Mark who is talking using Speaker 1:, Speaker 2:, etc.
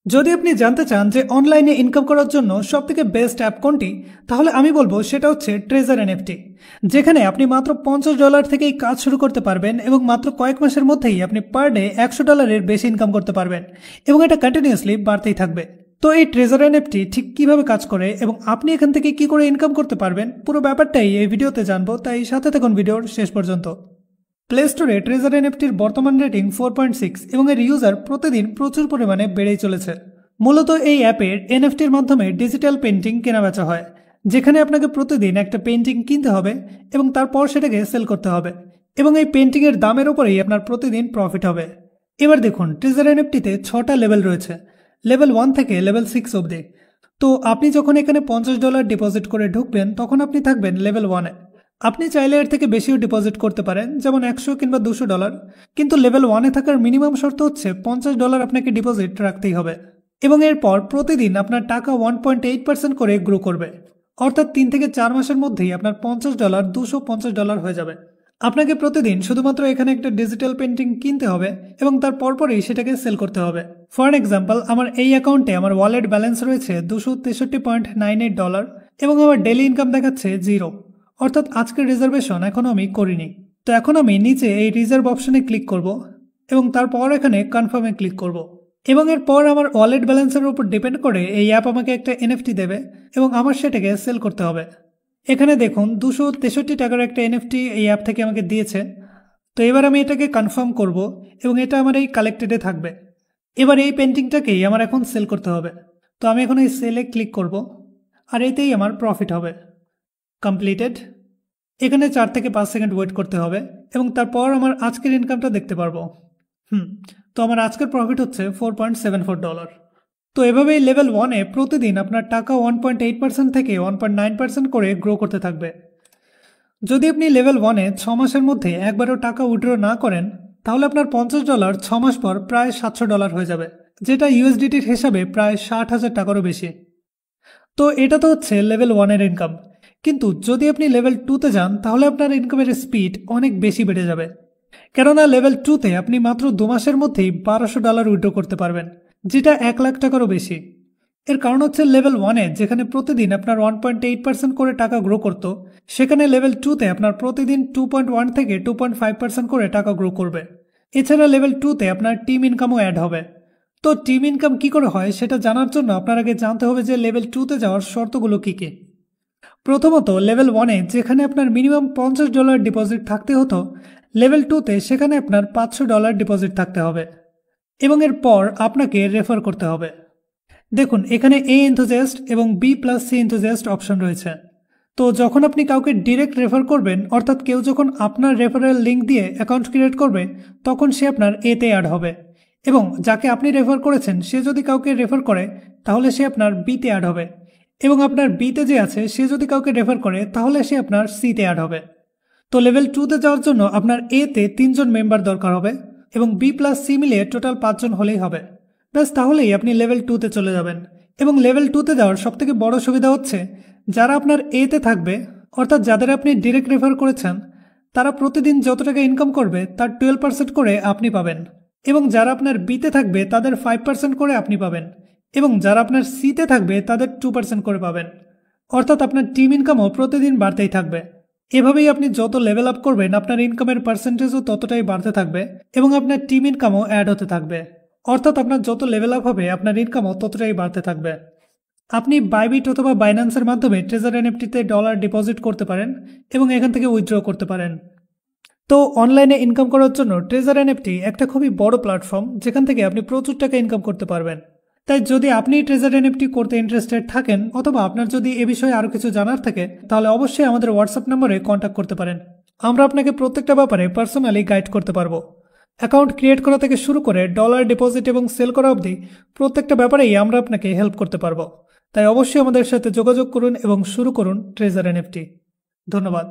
Speaker 1: যদি আপনি জানতে চান যে অনলাইনে ইনকাম করার জন্য সবথেকে বেস্ট অ্যাপ কোনটি, তাহলে আমি বলবো সেটা হচ্ছে ট্রেজার এনএফটি, যেখানে আপনি মাত্র $50 থেকেই কাজ শুরু করতে পারবেন এবং মাত্র কয়েক মাসের মধ্যেই আপনি পার ডে $100 বেশি ইনকাম করতে পারবেন এবং এটা কন্টিনিউয়াসলি বাড়তেই থাকবে। তো এই ট্রেজার এনএফটি ঠিক কিভাবে কাজ করে এবং আপনি এখান থেকে কি করে ইনকাম করতে পারবেন, পুরো ব্যাপারটাই এই ভিডিওতে জানবো, তাই সাথে থাকুন ভিডিওর শেষ পর্যন্ত। প্লে স্টোরে ট্রেজার এনএফটির বর্তমান রেটিং 4.6 এবং এর ইউজার প্রতিদিন প্রচুর পরিমাণে বেড়েই চলেছে। মূলত এই অ্যাপের এনএফটির মাধ্যমে ডিজিটাল পেন্টিং কেনাবেচা হয়, যেখানে আপনাকে প্রতিদিন একটা পেন্টিং কিনতে হবে এবং তারপর সেটাকে সেল করতে হবে এবং এই পেন্টিংয়ের দামের উপরেই আপনার প্রতিদিন প্রফিট হবে। এবার দেখুন, ট্রেজার এনএফটিতে 6টা লেভেল রয়েছে, লেভেল 1 থেকে লেভেল 6 অবধি। তো আপনি যখন এখানে $50 ডিপোজিট করে ঢুকবেন, তখন আপনি থাকবেন লেভেল 1-এ। আপনি চাইলে এর থেকে বেশিও ডিপোজিট করতে পারেন, যেমন 100 কিংবা $200, কিন্তু লেভেল 1-এ থাকার মিনিমাম শর্ত হচ্ছে $50 আপনাকে ডিপোজিট রাখতেই হবে এবং এরপর প্রতিদিন আপনার টাকা 1.8% করে গ্রো করবে, অর্থাৎ 3 থেকে 4 মাসের মধ্যেই আপনার $50 $250 হয়ে যাবে। আপনাকে প্রতিদিন শুধুমাত্র এখানে একটা ডিজিটাল পেন্টিং কিনতে হবে এবং তার পরপরই সেটাকে সেল করতে হবে। ফর এক্সাম্পল, আমার এই অ্যাকাউন্টে আমার ওয়ালেট ব্যালেন্স রয়েছে $263.98 এবং আমার ডেলি ইনকাম দেখাচ্ছে 0, অর্থাৎ আজকের রিজার্ভেশন এখনও আমি করিনি। তো এখন আমি নিচে এই রিজার্ভ অপশনে ক্লিক করব এবং তারপর এখানে কনফার্মে ক্লিক করব এবং এরপর আমার ওয়ালেট ব্যালেন্সের উপর ডিপেন্ড করে এই অ্যাপ আমাকে একটা এনএফটি দেবে এবং আমার সেটাকে সেল করতে হবে। এখানে দেখুন, $263 একটা এনএফটি এই অ্যাপ থেকে আমাকে দিয়েছে। তো এবার আমি এটাকে কনফার্ম করব এবং এটা আমার এই কালেক্টেডে থাকবে। এবার এই পেন্টিংটাকেই আমার এখন সেল করতে হবে। তো আমি এখন এই সেলে ক্লিক করব আর এতেই আমার প্রফিট হবে। কমপ্লিটেড। এখানে 4 থেকে 5 সেকেন্ড ওয়েট করতে হবে এবং তারপর আমার আজকের ইনকামটা দেখতে পারবো। তো আমার আজকের প্রফিট হচ্ছে $4.74। তো এভাবেই লেভেল 1-এ প্রতিদিন আপনার টাকা 1.8% থেকে 1.9% করে গ্রো করতে থাকবে। যদি আপনি লেভেল 1-এ 6 মাসের মধ্যে একবারও টাকা উইথড্র না করেন, তাহলে আপনার $50 6 মাস পর প্রায় $700 হয়ে যাবে, যেটা ইউএসডিটির হিসাবে প্রায় 60,000 টাকারও বেশি। তো এটা তো হচ্ছে লেভেল 1-এর ইনকাম, কিন্তু যদি আপনি লেভেল 2-তে যান, তাহলে আপনার ইনকামের স্পিড অনেক বেশি বেড়ে যাবে, কেননা লেভেল 2-তে আপনি মাত্র 2 মাসের মধ্যেই $1200 উইথড্র করতে পারবেন, যেটা 1 লাখ টাকারও বেশি। এর কারণ হচ্ছে লেভেল 1-এ যেখানে প্রতিদিন আপনার 1.8% করে টাকা গ্রো করত, সেখানে লেভেল 2-তে আপনার প্রতিদিন 2.1 থেকে 2.5% করে টাকা গ্রো করবে। এছাড়া লেভেল 2-তে আপনার টিম ইনকামও অ্যাড হবে। তো টিম ইনকাম কি করে হয় সেটা জানার জন্য আপনার আগে জানতে হবে যে লেভেল 2-তে যাওয়ার শর্তগুলো কী কী। প্রথমত, লেভেল 1-এ যেখানে আপনার মিনিমাম $50 ডিপোজিট থাকতে হতো, লেভেল 2-তে সেখানে আপনার $500 ডিপোজিট থাকতে হবে এবং এরপর আপনাকে রেফার করতে হবে। দেখুন, এখানে এ এনথুজিয়াস্ট এবং B+C এনথুজিয়াস্ট অপশন রয়েছে। তো যখন আপনি কাউকে ডিরেক্ট রেফার করবেন, অর্থাৎ কেউ যখন আপনার রেফারেল লিঙ্ক দিয়ে অ্যাকাউন্ট ক্রিয়েট করবে, তখন সে আপনার এতে অ্যাড হবে এবং যাকে আপনি রেফার করেছেন সে যদি কাউকে রেফার করে, তাহলে সে আপনার বিতে অ্যাড হবে এবং আপনার বিতে যে আছে সে যদি কাউকে রেফার করে, তাহলে সে আপনার সিতে অ্যাড হবে। তো লেভেল 2-তে যাওয়ার জন্য আপনার এতে 3 জন মেম্বার দরকার হবে এবং B+C মিলিয়ে টোটাল 5 জন হলেই হবে। ব্যাস, তাহলেই আপনি লেভেল 2-তে চলে যাবেন। এবং লেভেল 2-তে যাওয়ার সবথেকে বড় সুবিধা হচ্ছে, যারা আপনার এতে থাকবে, অর্থাৎ যাদের আপনি ডিরেক্ট রেফার করেছেন, তারা প্রতিদিন যত টাকা ইনকাম করবে তার 12% করে আপনি পাবেন এবং যারা আপনার বিতে থাকবে তাদের 5% করে আপনি পাবেন এবং যারা আপনার সিতে থাকবে তাদের 2% করে পাবেন, অর্থাৎ আপনার টিম ইনকামও প্রতিদিন বাড়তেই থাকবে। এভাবেই আপনি যত লেভেল আপ করবেন, আপনার ইনকামের পার্সেন্টেজও ততটাই বাড়তে থাকবে এবং আপনার টিম ইনকামও অ্যাড হতে থাকবে, অর্থাৎ আপনার যত লেভেল আপ হবে আপনার ইনকামও ততটাই বাড়তে থাকবে। আপনি বাইবিট অথবা বাইন্যান্সের মাধ্যমে ট্রেজার এনএফটিতে ডলার ডিপোজিট করতে পারেন এবং এখান থেকে উইথড্র করতে পারেন। তো অনলাইনে ইনকাম করার জন্য ট্রেজার এনএফটি একটা খুবই বড় প্ল্যাটফর্ম, যেখান থেকে আপনি প্রচুর টাকা ইনকাম করতে পারবেন। তাই যদি আপনি ট্রেজার এনএফটি করতে ইন্টারেস্টেড থাকেন অথবা আপনার যদি এ বিষয়ে আরও কিছু জানার থাকে, তাহলে অবশ্যই আমাদের হোয়াটসঅ্যাপ নম্বরে কন্ট্যাক্ট করতে পারেন। আমরা আপনাকে প্রত্যেকটা ব্যাপারে পার্সোনালি গাইড করতে পারবো। অ্যাকাউন্ট ক্রিয়েট করা থেকে শুরু করে ডলার ডিপোজিট এবং সেল করা অবধি প্রত্যেকটা ব্যাপারেই আমরা আপনাকে হেল্প করতে পারবো। তাই অবশ্যই আমাদের সাথে যোগাযোগ করুন এবং শুরু করুন ট্রেজার এনএফটি। ধন্যবাদ।